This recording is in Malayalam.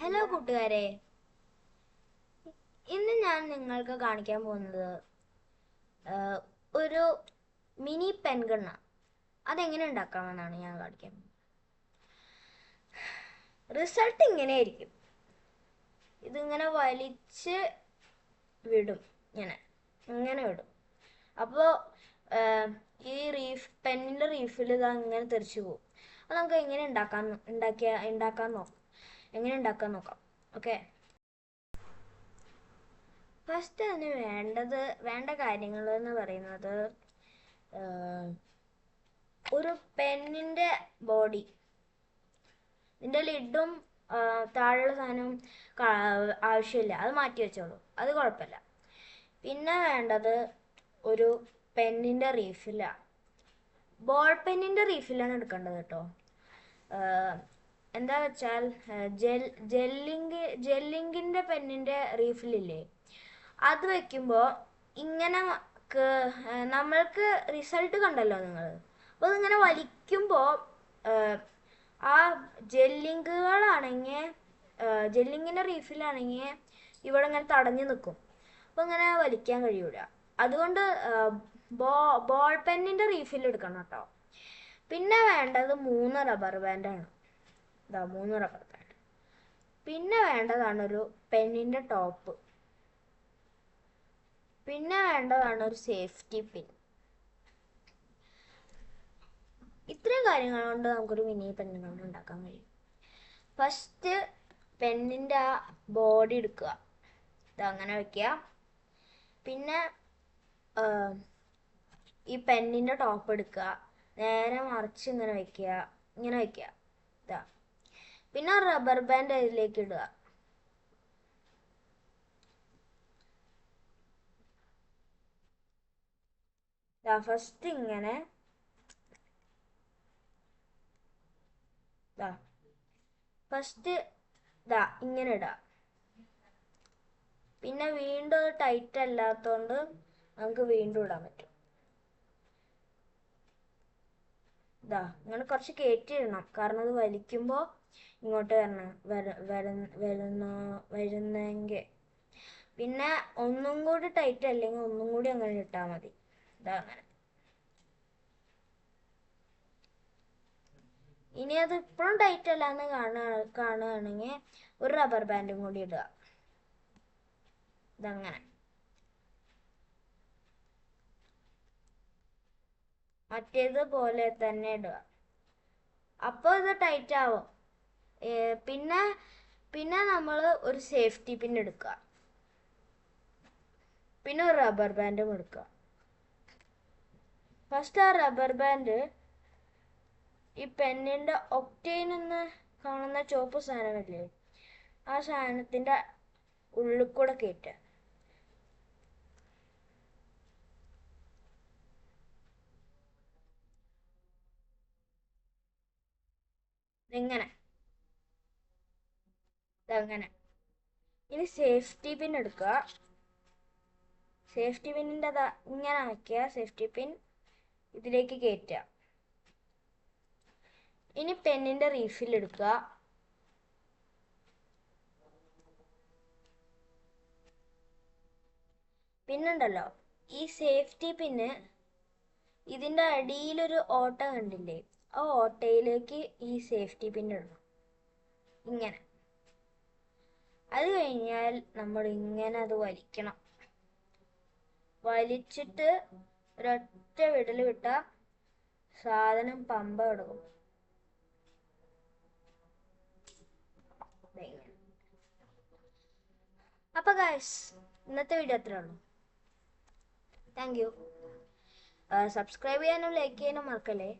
ഹലോ കൂട്ടുകാരെ, ഇന്ന് ഞാൻ നിങ്ങൾക്ക് കാണിക്കാൻ പോകുന്നത് ഒരു മിനി പെൻഗണ്ണ. അതെങ്ങനെ ഉണ്ടാക്കാമെന്നാണ് ഞാൻ കാണിക്കാൻ പോകുന്നത്. റിസൾട്ട് ഇങ്ങനെയായിരിക്കും. ഇതിങ്ങനെ വലിച്ച് വിടും, ഇങ്ങനെ വിടും. അപ്പോൾ ഈ പെന്നിൻ്റെ റീഫിൽ ഇത് അങ്ങനെ തെറിച്ചു പോകും. അപ്പോൾ നമുക്ക് എങ്ങനെ ഉണ്ടാക്കാൻ നോക്കാം. ഓക്കെ, ഫസ്റ്റ് അതിന് വേണ്ട കാര്യങ്ങൾ എന്ന് പറയുന്നത് ഒരു പെന്നിൻ്റെ ബോഡി, ഇതിൻ്റെ ലിഡും താഴെയുള്ള സാധനം ആവശ്യമില്ല, അത് മാറ്റി വെച്ചോളൂ, അത് കുഴപ്പമില്ല. പിന്നെ വേണ്ടത് ഒരു പെന്നിൻ്റെ റീഫിലാണ്. ബോൾ പെന്നിൻ്റെ റീഫിലാണ് എടുക്കേണ്ടത് കേട്ടോ. എന്താ വെച്ചാൽ ജെല്ലിങ്കിൻ്റെ പെന്നിൻ്റെ റീഫിലില്ലേ, അത് വെക്കുമ്പോൾ ഇങ്ങനെ നമ്മൾക്ക് റിസൾട്ട് കണ്ടല്ലോ നിങ്ങൾ. അപ്പോൾ അതിങ്ങനെ വലിക്കുമ്പോൾ ആ ജെല്ലിങ്ങിൻ്റെ റീഫിലാണെങ്കിൽ ഇവിടെ ഇങ്ങനെ തടഞ്ഞു നിൽക്കും. അപ്പോൾ ഇങ്ങനെ വലിക്കാൻ കഴിയൂല. അതുകൊണ്ട് ബോൾ പെന്നിൻ്റെ റീഫിൽ എടുക്കണം കേട്ടോ. പിന്നെ വേണ്ടത് 3 റബ്ബർ ബാൻഡാണ്. 3 rubber band. പിന്നെ വേണ്ടതാണ് ഒരു പെന്നിൻ്റെ ടോപ്പ്. പിന്നെ വേണ്ടതാണ് ഒരു സേഫ്റ്റി പിൻ. ഇത്രയും കാര്യങ്ങൾ കൊണ്ട് നമുക്കൊരു മിനി പെൻ ഉണ്ടാക്കാൻ കഴിയും. ഫസ്റ്റ് പെന്നിൻ്റെ ആ ബോഡി എടുക്കുക, ഇതങ്ങനെ വെക്കുക. പിന്നെ ഈ പെന്നിൻ്റെ ടോപ്പ് എടുക്കുക, നേരെ മറിച്ച് ഇങ്ങനെ വെക്കുക. ഇതാ. പിന്നെ റബ്ബർ ബാൻഡ് അതിലേക്ക് ഇടുക. ഫസ്റ്റ് ഇങ്ങനെ ഇങ്ങനെ ഇടുക. പിന്നെ വീണ്ടും ടൈറ്റ് അല്ലാത്തതുകൊണ്ട് നമുക്ക് വീണ്ടും ഇടാൻ പറ്റും. ഇങ്ങനെ കുറച്ച് കയറ്റി ഇടണം, കാരണം അത് വലിക്കുമ്പോൾ ഇങ്ങോട്ട് വരുന്നെങ്കിൽ. പിന്നെ ഒന്നും കൂടി ടൈറ്റ് അല്ലെങ്കിൽ ഒന്നും കൂടി അങ്ങനെ ഇട്ടാൽ മതി. അങ്ങനെ. ഇനി അത് ഇപ്പോഴും ടൈറ്റ് അല്ലാന്ന് കാണുകയാണെങ്കിൽ ഒരു റബ്ബർ ബാൻഡും കൂടി ഇടുക. ഇതങ്ങനെ. മറ്റേതുപോലെ തന്നെ ഇടുക. അപ്പോൾ ഇത് ടൈറ്റ് ആവും. പിന്നെ നമ്മൾ ഒരു സേഫ്റ്റി പിൻ എടുക്കുക. പിന്നെ ഒരു റബ്ബർ ബാൻഡും എടുക്കുക. ഫസ്റ്റ് ആ റബ്ബർ ബാൻഡ് ഈ പെന്നിൻ്റെ ഒക്ടെയിൻ എന്ന് കാണുന്ന ചുവപ്പ് സാധനമില്ലേ, ആ സാധനത്തിൻ്റെ ഉള്ളിൽ കൂടെ കയറ്റുക. ഇങ്ങനെ. ഇനി സേഫ്റ്റി പിൻ എടുക്കുക. സേഫ്റ്റി പിന്നിൻ്റെ ഇങ്ങനെ വയ്ക്കുക. സേഫ്റ്റി പിൻ ഇതിലേക്ക് കയറ്റുക. ഇനി പെന്നിൻ്റെ റീഫിൽ എടുക്കുക. പിന്നുണ്ടല്ലോ, ഈ സേഫ്റ്റി പിന്ന് ഇതിൻ്റെ അടിയിലൊരു ഓട്ട കണ്ടില്ലേ, ആ ഓട്ടയിലേക്ക് ഈ സേഫ്റ്റി പിൻ ഇടണം. ഇങ്ങനെ. അത് കഴിഞ്ഞാൽ നമ്മൾ ഇങ്ങനെ അത് വലിക്കണം. വലിച്ചിട്ട് ഒരൊറ്റ വിടൽ വിട്ടാൽ സാധനം പമ്പ എടുക്കും. അപ്പോൾ ഗൈസ്, ഇന്നത്തെ വീഡിയോ അത്രേ ഉള്ളൂ. Thank you. സബ്സ്ക്രൈബ് ചെയ്യാനും ലൈക്ക് ചെയ്യാനും മറക്കല്ലേ.